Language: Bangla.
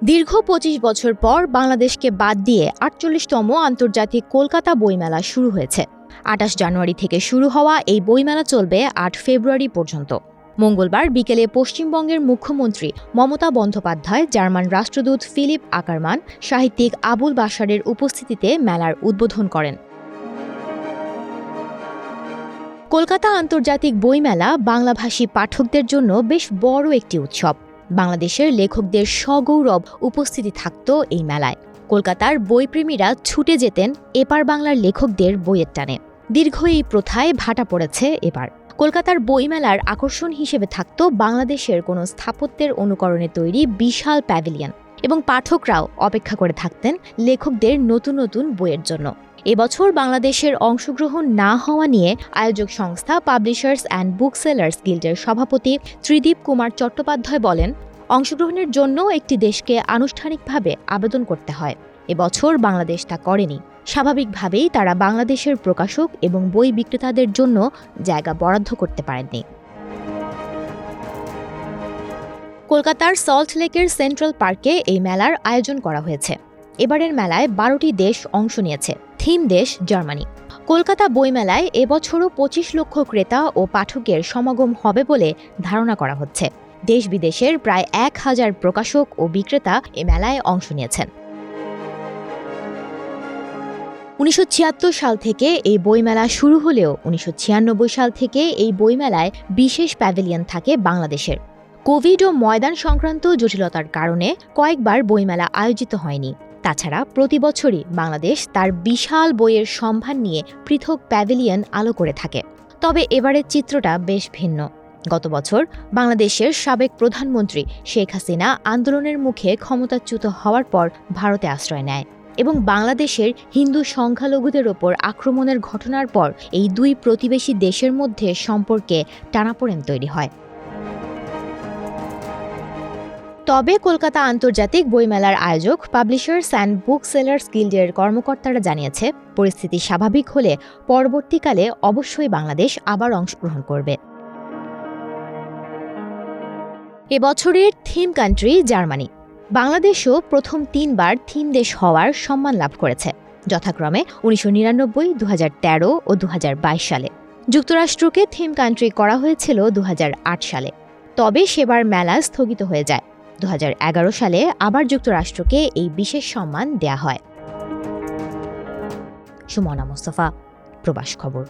দীর্ঘ ২৫ বছর পর বাংলাদেশকে বাদ দিয়ে ৪৮তম আন্তর্জাতিক কলকাতা বইমেলা শুরু হয়েছে। ২৮ জানুয়ারি থেকে শুরু হওয়া এই বইমেলা চলবে ৮ ফেব্রুয়ারি পর্যন্ত। মঙ্গলবার বিকেলে পশ্চিমবঙ্গের মুখ্যমন্ত্রী মমতা বন্দ্যোপাধ্যায়, জার্মান রাষ্ট্রদূত ফিলিপ আকারমান, সাহিত্যিক আবুল বাশারের উপস্থিতিতে মেলার উদ্বোধন করেন। কলকাতা আন্তর্জাতিক বইমেলা বাংলাভাষী পাঠকদের জন্য বেশ বড় একটি উৎসব। বাংলাদেশের লেখকদের সগৌরব উপস্থিতি থাকত এই মেলায়। কলকাতার বইপ্রেমীরা ছুটে যেতেন এপার বাংলার লেখকদের বইয়ের টানে। দীর্ঘ এই প্রথায় ভাটা পড়েছে এবার। কলকাতার বইমেলার আকর্ষণ হিসেবে থাকত বাংলাদেশের কোনো স্থাপত্যের অনুকরণে তৈরি বিশাল প্যাভিলিয়ন, এবং পাঠকরাও অপেক্ষা করে থাকতেন লেখকদের নতুন নতুন বইয়ের জন্য। এবছর বাংলাদেশের অংশগ্রহণ না হওয়া নিয়ে আয়োজক সংস্থা পাবলিশার্স অ্যান্ড বুকসেলার্স গিল্ডের সভাপতি ত্রিদীপ কুমার চট্টোপাধ্যায় বলেন, অংশগ্রহণের জন্য একটি দেশকে আনুষ্ঠানিকভাবে আবেদন করতে হয়। এবছর বাংলাদেশ তা করেনি। স্বাভাবিকভাবেই তারা বাংলাদেশের প্রকাশক এবং বই বিক্রেতাদের জন্য জায়গা বরাদ্দ করতে পারেননি। কলকাতার সল্ট লেকের সেন্ট্রাল পার্কে এই মেলার আয়োজন করা হয়েছে। এবারের মেলায় ১২টি দেশ অংশ নিয়েছে। থিম দেশ জার্মানি। কলকাতা বইমেলায় এবছরও ২৫ লক্ষ ক্রেতা ও পাঠকের সমাগম হবে বলে ধারণা করা হচ্ছে। দেশ বিদেশের প্রায় ১,০০০ প্রকাশক ও বিক্রেতা এ মেলায় অংশ নিয়েছেন। ১৯৭৬ সাল থেকে এই বইমেলা শুরু হলেও ১৯৯৬ সাল থেকে এই বইমেলায় বিশেষ প্যাভিলিয়ন থাকে বাংলাদেশের। কোভিড ও ময়দান সংক্রান্ত জটিলতার কারণে কয়েকবার বইমেলা আয়োজিত হয়নি। তাছাড়া প্রতি বছরই বাংলাদেশ তার বিশাল বইয়ের সম্ভার নিয়ে পৃথক প্যাভিলিয়ন আলো করে থাকে। তবে এবারের চিত্রটা বেশ ভিন্ন। গত বছর বাংলাদেশের সাবেক প্রধানমন্ত্রী শেখ হাসিনা আন্দোলনের মুখে ক্ষমতাচ্যুত হওয়ার পর ভারতে আশ্রয় নেয়, এবং বাংলাদেশের হিন্দু সংখ্যালঘুদের ওপর আক্রমণের ঘটনার পর এই দুই প্রতিবেশী দেশের মধ্যে সম্পর্কে টানাপোড়েন তৈরি হয়। তবে কলকাতা আন্তর্জাতিক বইমেলার আয়োজক পাবলিশার্স অ্যান্ড বুকসেলার্স গিল্ডের কর্মকর্তারা জানিয়েছে, পরিস্থিতি স্বাভাবিক হলে পরবর্তীকালে অবশ্যই বাংলাদেশ আবার অংশগ্রহণ করবে। এবছরের থিম কান্ট্রি জার্মানি। বাংলাদেশও প্রথম ৩বার থিম দেশ হওয়ার সম্মান লাভ করেছে, যথাক্রমে ১৯৯৯, ২০১৩ ও ২০২২ সালে। যুক্তরাষ্ট্রকে থিম কান্ট্রি করা হয়েছিল ২০০৮ সালে। তবে সেবার মেলা স্থগিত হয়ে যায়। ২০১১ সালে আবার যুক্তরাষ্ট্রকে এই বিশেষ সম্মান দেয়া হয়। সুমনা মোস্তফা, প্রবাস খবর।